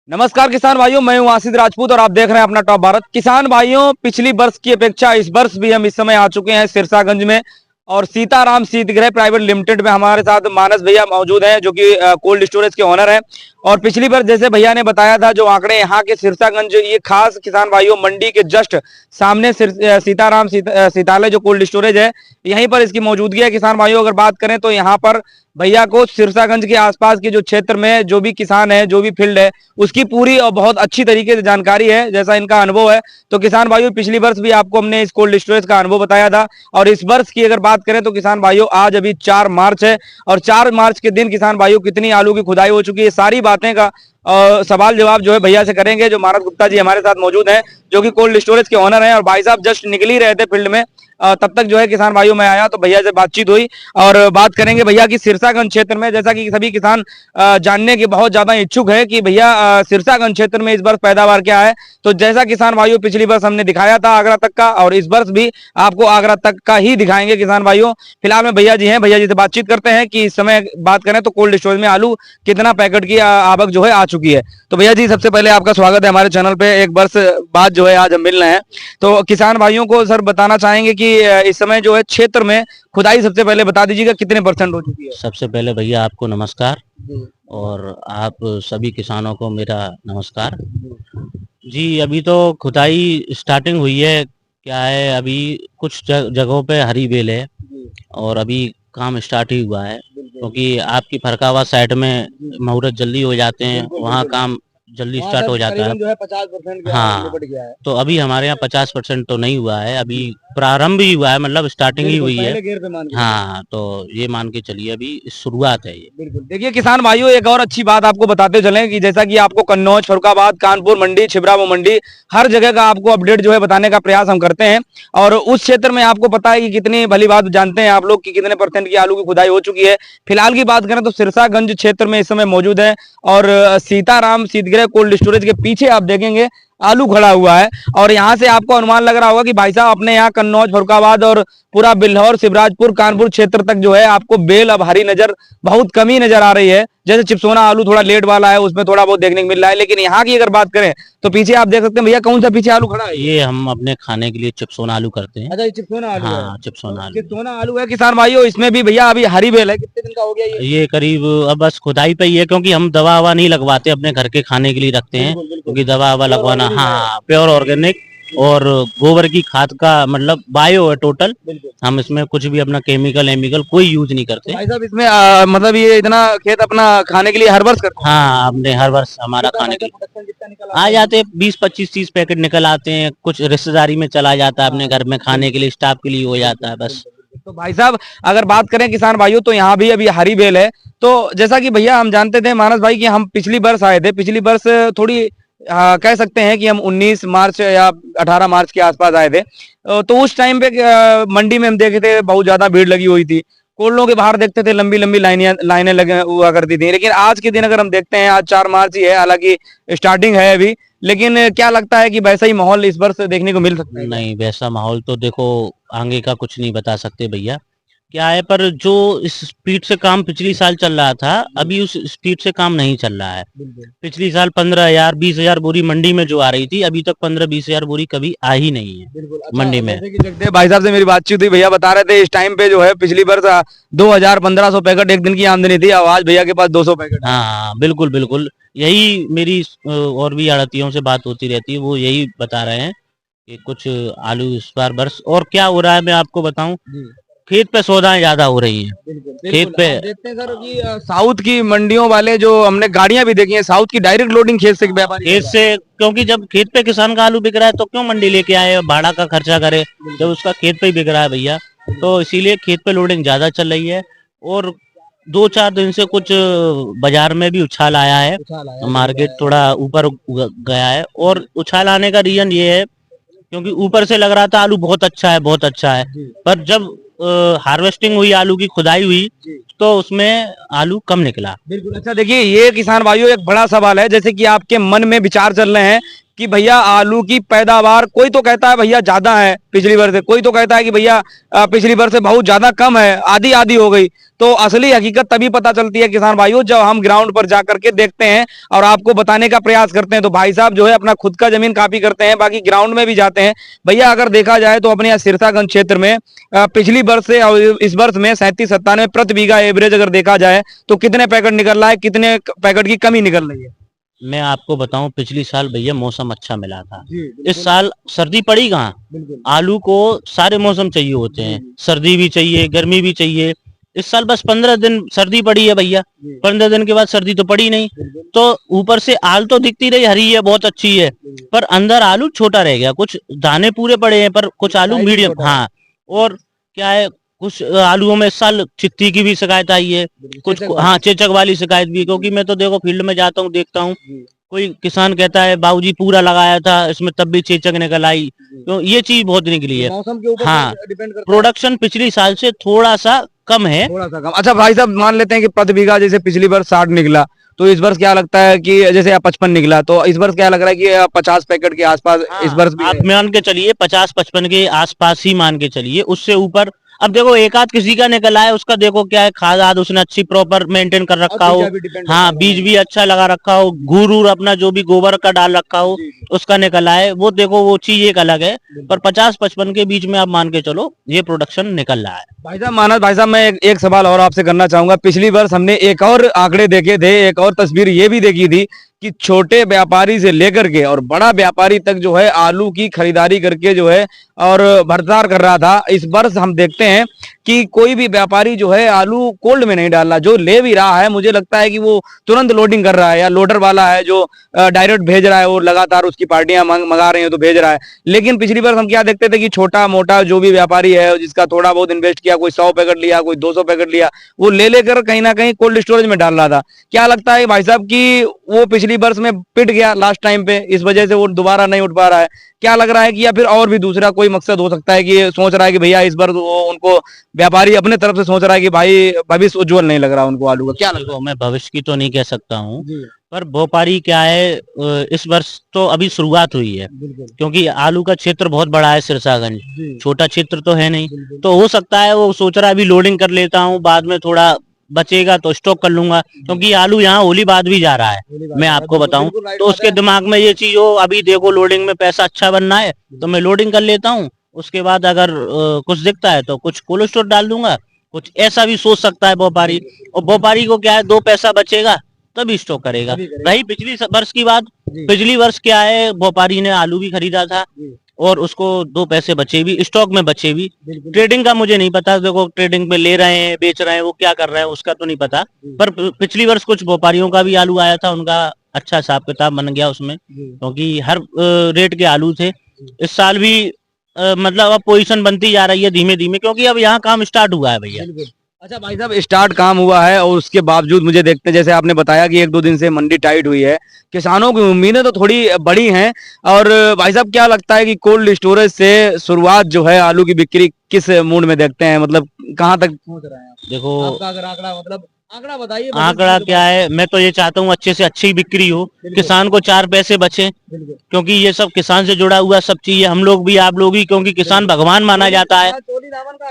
नमस्कार किसान भाइयों, मैं हूं आशीष राजपूत और आप देख रहे हैं अपना टॉप भारत। किसान भाइयों, पिछली वर्ष की अपेक्षा इस वर्ष भी हम इस समय आ चुके हैं सिरसागंज में और सीताराम शीतगृह प्राइवेट लिमिटेड में हमारे साथ मानस भैया मौजूद हैं जो कि कोल्ड स्टोरेज के ओनर हैं। और पिछली बार जैसे भैया ने बताया था जो आंकड़े यहाँ के सिरसागंज, ये खास किसान भाइयों मंडी के जस्ट सामने सीताराम सीतालय जो कोल्ड स्टोरेज है, यहीं पर इसकी मौजूदगी है। किसान भाइयों अगर बात करें तो यहाँ पर भैया को सिरसागंज के आसपास के जो क्षेत्र में जो भी किसान है, जो भी फील्ड है, उसकी पूरी और बहुत अच्छी तरीके से जानकारी है, जैसा इनका अनुभव है। तो किसान भाइयों, पिछली वर्ष भी आपको हमने इस कोल्ड स्टोरेज का अनुभव बताया था और इस वर्ष की अगर बात करें तो किसान भाइयों आज अभी 4 मार्च है और 4 मार्च के दिन किसान भाइयों कितनी आलू की खुदाई हो चुकी है, सारी बातें का सवाल जवाब जो है भैया से करेंगे। जो मानस गुप्ता जी हमारे साथ मौजूद हैं जो कि कोल्ड स्टोरेज के ओनर हैं और भाई साहब जस्ट निकल ही रहे थे फील्ड में, तब तक जो है किसान भाइयों में आया तो भैया से बातचीत हुई और बात करेंगे भैया की सिरसागंज क्षेत्र में। जैसा कि सभी किसान जानने के बहुत ज्यादा इच्छुक है कि भैया सिरसागंज क्षेत्र में इस वर्ष पैदावार क्या है। तो जैसा किसान भाइयों पिछली वर्ष हमने दिखाया था आगरा तक का, और इस वर्ष भी आपको आगरा तक का ही दिखाएंगे किसान भाइयों। फिलहाल में भैया जी हैं, भैया जी से बातचीत करते हैं कि इस समय बात करें तो कोल्ड स्टोरेज में आलू कितना पैकेट की आवक जो है आ चुकी है। तो भैया जी सबसे पहले आपका स्वागत है हमारे चैनल पे। एक वर्ष बाद जो है आज हम मिल रहे हैं, तो किसान भाइयों को सर बताना चाहेंगे कि इस समय जो है क्षेत्र में खुदाई सबसे पहले बता दीजिएगा कितने % हो चुकी है। सबसे पहले भैया आपको नमस्कार और आप सभी किसानों को मेरा नमस्कार जी। अभी तो खुदाई स्टार्टिंग हुई है, क्या है अभी कुछ जगहों पे हरी बेल है और अभी काम स्टार्ट ही हुआ है, क्योंकि आपकी फरकावा साइड में मुहूर्त जल्दी हो जाते हैं, वहाँ काम जल्दी स्टार्ट हो जाता है। जो है 50% हाँ, निपट गया है। तो अभी हमारे यहाँ 50% तो नहीं हुआ है, अभी प्रारंभ ही हुआ है, मतलब स्टार्टिंग ही हुई है। हाँ, तो ये मान के चलिए अभी शुरुआत है ये। बिल्कुल। देखिए किसान भाइयों, एक और अच्छी बात आपको बताते चलें कि जैसा कि आपको कन्नौज, फरुखाबाद, कानपुर मंडी, छिबरामऊ मंडी, हर जगह का आपको अपडेट जो है बताने का प्रयास हम करते हैं और उस क्षेत्र में आपको पता है कि कितनी भली बात जानते हैं आप लोग कि कितने % की आलू की खुदाई हो चुकी है। फिलहाल की बात करें तो सिरसागंज क्षेत्र में इस समय मौजूद है और सीताराम शीतगृह कोल्ड स्टोरेज के पीछे आप देखेंगे आलू खड़ा हुआ है और यहाँ से आपको अनुमान लग रहा होगा कि भाई साहब अपने यहाँ कन्नौज, फरुखाबाद और पूरा बिल्हौर, शिवराजपुर, कानपुर क्षेत्र तक जो है आपको बेल अब हरी नजर बहुत कमी नजर आ रही है। जैसे चिपसोना आलू थोड़ा लेट वाला है, उसमें थोड़ा बहुत देखने को मिल रहा है, लेकिन यहाँ की अगर बात करें तो पीछे आप देख सकते हैं भैया कौन सा पीछे आलू खड़ा है। ये हम अपने खाने के लिए चिपसोना आलू करते हैं। अच्छा, ये चिपसोना आलू है। हाँ, चिपसोना आलू, चिपसोना आलू है किसान भाइयों। इसमें भी भैया अभी हरी बेल है, कितने दिन का हो गया ये करीब अब बस खुदाई पे ही है, क्योंकि हम दवा ववा नहीं लगवाते, अपने घर के खाने के लिए रखते हैं, क्योंकि दवा ववा लगवाना, हाँ प्योर ऑर्गेनिक और गोबर की खाद का मतलब बायो है टोटल। हम इसमें कुछ भी अपना केमिकल कोई यूज नहीं करते। भाई साहब इसमें मतलब ये इतना खेत अपना खाने के लिए हर वर्ष करते हैं। हाँ, अपने हर वर्ष हमारा खाने के लिए आ जाते हैं 20-25-30 पैकेट निकल आते हैं, कुछ रिश्तेदारी में चला जाता है, अपने घर में खाने के लिए, स्टाफ के लिए हो जाता है बस। तो भाई साहब अगर बात करें किसान भाइयों तो यहाँ भी अभी हरी बेल है। तो जैसा कि भैया हम जानते थे मानस भाई कि हम पिछली वर्ष आए थे, पिछली वर्ष थोड़ी कह सकते हैं कि हम 19 मार्च या 18 मार्च के आसपास आए थे। तो उस टाइम पे मंडी में हम देखे थे बहुत ज्यादा भीड़ लगी हुई थी, कोल्डों के बाहर देखते थे लंबी लंबी लाइनें लगे हुआ करती थी। लेकिन आज के दिन अगर हम देखते हैं, आज 4 मार्च ही है, हालांकि स्टार्टिंग है अभी, लेकिन क्या लगता है कि वैसा ही माहौल इस वर्ष देखने को मिल सकता है? नहीं, वैसा माहौल तो देखो आगे का कुछ नहीं बता सकते भैया, क्या है, पर जो इस स्पीड से काम पिछली साल चल रहा था अभी उस स्पीड से काम नहीं चल रहा है। पिछली साल 15,000 20,000 बोरी मंडी में जो आ रही थी, अभी तक 15-20,000 बोरी कभी आ ही नहीं है मंडी में। भाई साहब से मेरी बातचीत हुई, भैया बता रहे थे इस टाइम पे जो है पिछली बार 2,000-1,500 पैकेट एक दिन की आमदनी थी, आज भैया के पास 200 पैकेट। हाँ, बिल्कुल बिल्कुल, यही मेरी और भी आड़तियों से बात होती रहती है, वो यही बता रहे हैं कि कुछ आलू इस बार वर्ष और क्या हो रहा है मैं आपको बताऊं, खेत पे सौदाएं ज्यादा हो रही हैं। खेत पे देखते हैं सर कि साउथ की मंडियों वाले जो हमने गाड़ियां भी देखी हैं, साउथ की डायरेक्ट लोडिंग खेत से व्यापारी, खेत से, क्योंकि जब खेत पे किसान का आलू बिक रहा है तो क्यों मंडी लेके आए, भाड़ा का खर्चा करे, जब उसका खेत पे ही बिक रहा है भैया, तो इसीलिए खेत पे लोडिंग ज्यादा चल रही है। और 2-4 दिन से कुछ बाजार में भी उछाल आया है, मार्केट थोड़ा ऊपर गया है, और उछाल आने का रीजन ये है क्योंकि ऊपर से लग रहा था आलू बहुत अच्छा है, बहुत अच्छा है, पर जब हार्वेस्टिंग हुई, आलू की खुदाई हुई, तो उसमें आलू कम निकला। बिल्कुल। अच्छा देखिए, ये किसान भाइयों एक बड़ा सवाल है, जैसे कि आपके मन में विचार चल रहे हैं कि भैया आलू की पैदावार, कोई तो कहता है भैया ज्यादा है पिछली बार से, कोई तो कहता है कि भैया पिछली बार से बहुत ज्यादा कम है, आधी आधी हो गई। तो असली हकीकत तभी पता चलती है किसान भाइयों जब हम ग्राउंड पर जाकर के देखते हैं और आपको बताने का प्रयास करते हैं। तो भाई साहब जो है अपना खुद का जमीन काफी करते हैं, बाकी ग्राउंड में भी जाते हैं। भैया अगर देखा जाए तो अपने यहाँ सिरसागंज क्षेत्र में पिछली वर्ष से और इस वर्ष में 37-97 प्रति बीघा एवरेज अगर देखा जाए तो कितने पैकेट निकल रहा है, कितने पैकेट की कमी निकल रही है? मैं आपको बताऊं, पिछली साल भैया मौसम अच्छा मिला था। जी, इस साल सर्दी पड़ी कहाँ? बिल्कुल आलू को सारे मौसम चाहिए होते हैं, सर्दी भी चाहिए, गर्मी भी चाहिए। इस साल बस 15 दिन सर्दी पड़ी है भैया, 15 दिन के बाद सर्दी तो पड़ी नहीं। तो ऊपर से आल तो दिखती रही हरी है, बहुत अच्छी है, पर अंदर आलू छोटा रह गया। कुछ दाने पूरे पड़े हैं पर कुछ आलू मीडियम। हाँ, और क्या है, कुछ आलूओं में इस साल चित्ती की भी शिकायत आई है, कुछ हाँ चेचक वाली शिकायत भी। क्योंकि मैं तो देखो फील्ड में जाता हूँ, देखता हूँ, कोई किसान कहता है बाबूजी पूरा लगाया था इसमें तब भी चेचक निकल आई। तो ये चीज बहुत निकली है। मौसम के ऊपर हाँ, डिपेंड करता है। प्रोडक्शन पिछली साल से थोड़ा सा कम है। थोड़ा सा कम। अच्छा भाई साहब मान लेते हैं कि प्रति बीघा जैसे पिछली बार 60 निकला, तो इस वर्ष क्या लगता है कि जैसे 55 निकला, तो इस वर्ष क्या लग रहा है कि 50 पैकेट के आसपास इस वर्ष भी आप है? मान के चलिए 50-55 के आसपास ही मान के चलिए, उससे ऊपर अब देखो एक आध किसी का निकला है, उसका देखो क्या है, खाद आद उसने अच्छी प्रॉपर मेंटेन कर रखा हो। हाँ, बीज भी अच्छा लगा रखा हो, घूर उर अपना जो भी गोबर का डाल रखा हो उसका निकला है, वो देखो वो चीज एक अलग है। पर 50-55 के बीच में आप मान के चलो ये प्रोडक्शन निकल रहा है। भाई साहब मानस भाई साहब मैं एक सवाल और आपसे करना चाहूंगा। पिछली वर्ष हमने एक और आंकड़े देखे थे, एक और तस्वीर ये भी देखी थी कि छोटे व्यापारी से लेकर के और बड़ा व्यापारी तक जो है आलू की खरीदारी करके जो है और भरतार कर रहा था। इस वर्ष हम देखते हैं कि कोई भी व्यापारी जो है आलू कोल्ड में नहीं डाल रहा, जो ले भी रहा है मुझे लगता है कि वो तुरंत लोडिंग कर रहा है, या लोडर वाला है जो डायरेक्ट भेज रहा है, वो लगातार उसकी पार्टियां मंगा रही हैं तो भेज रहा है। लेकिन पिछली बार हम क्या देखते थे कि छोटा मोटा जो भी व्यापारी है जिसका थोड़ा बहुत इन्वेस्ट किया, कोई 100 पैकेट लिया, कोई 200 पैकेट लिया, वो ले लेकर कहीं ना कहीं कोल्ड स्टोरेज में डाल रहा था। क्या लगता है भाई साहब कि वो पिछली वर्ष में पिट गया लास्ट टाइम पे, इस वजह से वो दोबारा नहीं उठ पा रहा है? क्या लग रहा है कि या फिर और भी दूसरा कोई मकसद हो सकता है कि ये सोच रहा है कि भैया इस बार वो उनको व्यापारी अपने तरफ से सोच रहा है कि भाई भविष्य उज्जवल नहीं लग रहा उनको आलू का? क्या लगता देखो मैं भविष्य की तो नहीं कह सकता हूँ, है? पर व्यापारी क्या है, इस वर्ष तो अभी शुरुआत हुई है, बिल्कुल क्योंकि आलू का क्षेत्र बहुत बड़ा है सिरसागंज, जी, छोटा क्षेत्र तो है नहीं। बिल्कुल। तो हो सकता है वो सोच रहा है अभी लोडिंग कर लेता हूँ, बाद में थोड़ा बचेगा तो स्टॉक कर लूंगा, क्योंकि आलू यहाँ होली बाद भी जा रहा है, मैं आपको बताऊं। तो उसके दिमाग में ये चीज हो, अभी देखो लोडिंग में पैसा अच्छा बनना है तो मैं लोडिंग कर लेता हूँ, उसके बाद अगर कुछ दिखता है तो कुछ कोल्ड स्टोर डाल दूंगा, कुछ ऐसा भी सोच सकता है व्यापारी। और व्यापारी को क्या है, दो पैसा बचेगा तभी स्टॉक करेगा। रही पिछली वर्ष की बात, पिछली वर्ष क्या है, व्यापारी ने आलू भी खरीदा था और उसको दो पैसे बचे भी, स्टॉक में बचे भी। ट्रेडिंग का मुझे नहीं पता, देखो ट्रेडिंग में ले रहे हैं बेच रहे हैं, वो क्या कर रहे हैं उसका तो नहीं पता। पर पिछली वर्ष कुछ व्यापारियों का भी आलू आया था, उनका अच्छा हिसाब किताब बन गया उसमें, क्योंकि हर रेट के आलू थे। इस साल भी मतलब अब पोजीशन बनती जा रही है धीमे धीमे, क्योंकि अब यहाँ काम स्टार्ट हुआ है भैया। अच्छा भाई साहब स्टार्ट काम हुआ है और उसके बावजूद मुझे देखते हैं, जैसे आपने बताया कि 1-2 दिन से मंडी टाइट हुई है, किसानों की उम्मीदें तो थोड़ी बड़ी हैं। और भाई साहब क्या लगता है कि कोल्ड स्टोरेज से शुरुआत जो है आलू की बिक्री किस मूड में देखते हैं, मतलब कहाँ तक पहुंच रहा है आप? देखो आपका अगर आंकड़ा मतलब आंकड़ा बताइए। आंकड़ा क्या है, मैं तो ये चाहता हूँ अच्छे से अच्छी बिक्री हो, किसान को 4 पैसे बचे, क्योंकि ये सब किसान से जुड़ा हुआ सब चीज है। हम लोग भी आप लोग भी, क्योंकि किसान भगवान माना जाता है।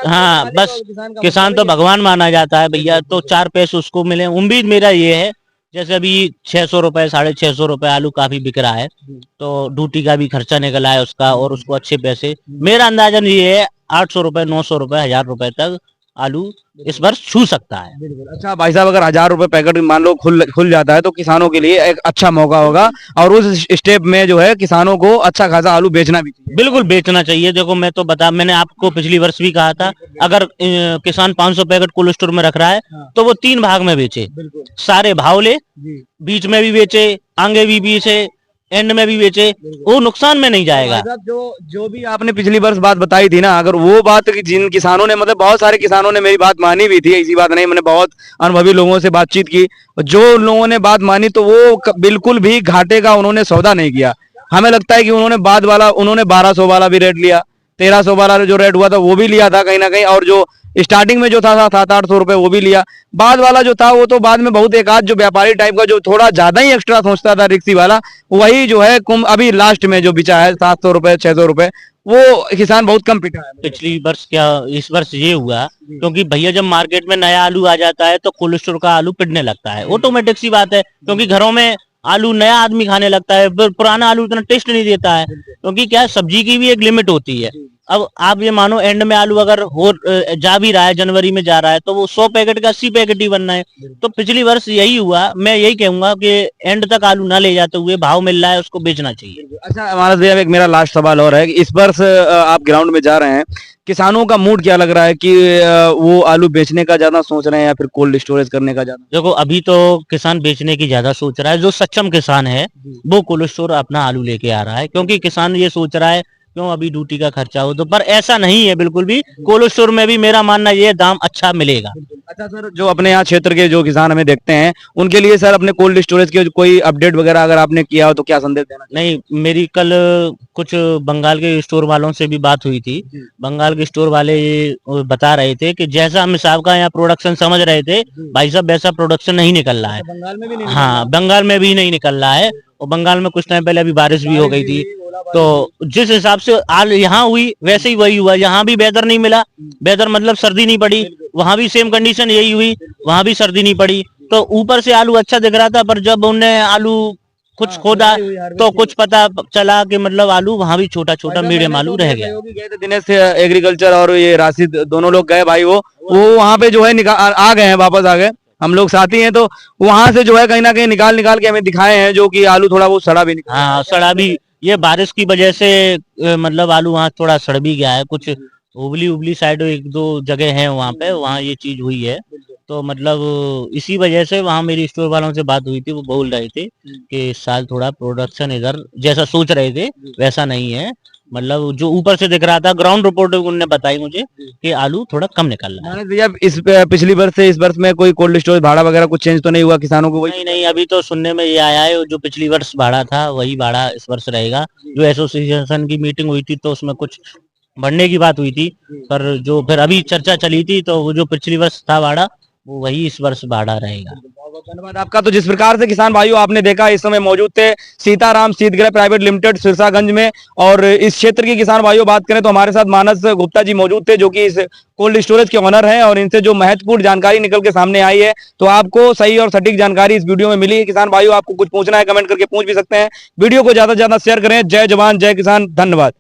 हाँ, बस किसान तो भगवान माना जाता है भैया, तो 4 पैसे उसको मिले, उम्मीद मेरा ये है। जैसे अभी 600 रुपए 650 रुपए आलू काफी बिक रहा है, तो ड्यूटी का भी खर्चा निकला है उसका, और उसको अच्छे पैसे, मेरा अंदाजन ये है 800 रुपए 900 रुपए 1000 रुपए तक आलू इस वर्ष छू सकता है। अच्छा भाई साहब अगर 1000 रुपए पैकेट मान लो खुल जाता है तो किसानों के लिए एक अच्छा मौका होगा, और उस स्टेप में जो है किसानों को अच्छा खासा आलू बेचना भी चाहिए। बिल्कुल बेचना चाहिए। देखो मैं तो मैंने आपको पिछली वर्ष भी कहा था, अगर किसान 500 पैकेट कोल्ड स्टोर में रख रहा है तो वो 3 भाग में बेचे, सारे भाव ले, बीच में भी बेचे, आगे भी बेचे, एंड में भी बेचे, वो नुकसान में नहीं जाएगा। जो भी आपने पिछली वर्ष बात बताई थी ना, अगर वो बात जिन किसानों ने, मतलब बहुत सारे किसानों ने मेरी बात मानी भी थी, ऐसी बात नहीं, मैंने बहुत अनुभवी लोगों से बातचीत की, जो लोगों ने बात मानी तो वो बिल्कुल भी घाटे का उन्होंने सौदा नहीं किया। हमें लगता है कि उन्होंने 1200 वाला भी रेट लिया, 1300 वाला जो रेट हुआ था वो भी लिया था कहीं ना कहीं, और जो स्टार्टिंग में जो था 700-800 रुपए वो भी लिया। बाद वाला जो था वो तो बाद में बहुत एक आध जो व्यापारी टाइप का जो थोड़ा ज्यादा ही एक्स्ट्रा सोचता था रिक्सी वाला, वही जो है कुम अभी लास्ट में जो बिचा है 700 रुपए 600 रुपए, वो किसान बहुत कम पिटा है। पिछली वर्ष क्या इस वर्ष ये हुआ, क्योंकि भैया जब मार्केट में नया आलू आ जाता है तो कोल्ड स्टोर का आलू पिटने लगता है, ऑटोमेटिक सी बात है, क्योंकि घरों में आलू नया आदमी खाने लगता है, पुराना आलू इतना टेस्ट नहीं देता है, क्योंकि क्या है, सब्जी की भी एक लिमिट होती है। अब आप ये मानो एंड में आलू अगर जा भी रहा है, जनवरी में जा रहा है, तो वो 100 पैकेट का 80 पैकेट ही बनना है। तो पिछली वर्ष यही हुआ। मैं यही कहूंगा कि एंड तक आलू ना ले जाते हुए भाव मिल रहा है उसको बेचना चाहिए। अच्छा मानस भैया, एक मेरा लास्ट सवाल और है कि इस वर्ष आप ग्राउंड में जा रहे हैं, किसानों का मूड क्या लग रहा है कि वो आलू बेचने का ज्यादा सोच रहे हैं या फिर कोल्ड स्टोरेज करने का ज्यादा? देखो अभी तो किसान बेचने की ज्यादा सोच रहा है, जो सक्षम किसान है वो कोल्ड स्टोर अपना आलू लेके आ रहा है, क्योंकि किसान ये सोच रहा है क्यों अभी ड्यूटी का खर्चा हो, तो पर ऐसा नहीं है बिल्कुल भी। कोल्ड स्टोर में भी मेरा मानना ये दाम अच्छा मिलेगा। अच्छा सर, जो अपने यहाँ क्षेत्र के जो किसान हमें देखते हैं उनके लिए सर अपने कोल्ड स्टोरेज के कोई अपडेट वगैरह अगर आपने किया हो तो क्या संदेश देना चाहिए? नहीं, मेरी कल कुछ बंगाल के स्टोर वालों से भी बात हुई थी। बंगाल के स्टोर वाले ये बता रहे थे कि जैसा हम हिसाब का यहाँ प्रोडक्शन समझ रहे थे, भाई साहब वैसा प्रोडक्शन नहीं निकल रहा है। बंगाल में भी नहीं? हाँ, बंगाल में भी नहीं निकल रहा है, और बंगाल में कुछ टाइम पहले अभी बारिश भी हो गई थी, तो जिस हिसाब से आल यहाँ हुई वैसे ही वही हुआ। यहाँ भी वेदर नहीं मिला, वेदर मतलब सर्दी नहीं पड़ी, वहां भी सेम कंडीशन यही हुई, वहां भी सर्दी नहीं पड़ी। तो ऊपर से आलू अच्छा दिख रहा था, पर जब उन्हें आलू कुछ खोदा तो कुछ पता चला कि मतलब आलू वहां भी छोटा छोटा मीडियम आलू रह गया। गए थे दिनेश एग्रीकल्चर और ये राशिद दोनों लोग गए भाई, वो वहां पे जो है आ गए हैं, वापस आ गए। हम लोग साथी हैं, तो वहां से जो है कहीं ना कहीं निकाल निकाल के हमें दिखाए हैं जो कि आलू थोड़ा बहुत सड़ा भी निकला। हाँ, सड़ा भी, ये बारिश की वजह से मतलब आलू वहाँ थोड़ा सड़ भी गया है। कुछ उबली उबली साइड एक दो जगह है वहाँ पे, वहाँ ये चीज हुई है। तो मतलब इसी वजह से वहाँ मेरी स्टोर वालों से बात हुई थी, वो बोल रहे थे कि इस साल थोड़ा प्रोडक्शन इधर जैसा सोच रहे थे वैसा नहीं है। मतलब जो ऊपर से दिख रहा था, ग्राउंड रिपोर्ट उन्होंने बताई मुझे कि आलू थोड़ा कम निकल रहा है। मानस भैया, इस पिछली वर्ष से इस वर्ष में कोई कोल्ड स्टोरेज भाड़ा वगैरह कुछ चेंज तो नहीं हुआ किसानों को? वही नहीं नहीं, अभी तो सुनने में ये आया है जो पिछली वर्ष भाड़ा था वही भाड़ा इस वर्ष रहेगा। जो एसोसिएशन की मीटिंग हुई थी तो उसमें कुछ बढ़ने की बात हुई थी, पर जो फिर अभी चर्चा चली थी तो वो जो पिछली वर्ष था भाड़ा वो वही इस वर्ष भाड़ा रहेगा। बहुत धन्यवाद आपका। तो जिस प्रकार से किसान भाइयों आपने देखा, इस समय मौजूद थे सीताराम शीतगृह प्राइवेट लिमिटेड सिरसागंज में, और इस क्षेत्र के किसान भाइयों बात करें तो हमारे साथ मानस गुप्ता जी मौजूद थे जो कि इस कोल्ड स्टोरेज के ऑनर हैं, और इनसे जो महत्वपूर्ण जानकारी निकल के सामने आई है, तो आपको सही और सटीक जानकारी इस वीडियो में मिली है। किसान भाइयों आपको कुछ पूछना है कमेंट करके पूछ भी सकते हैं। वीडियो को ज्यादा से ज्यादा शेयर करें। जय जवान जय किसान, धन्यवाद।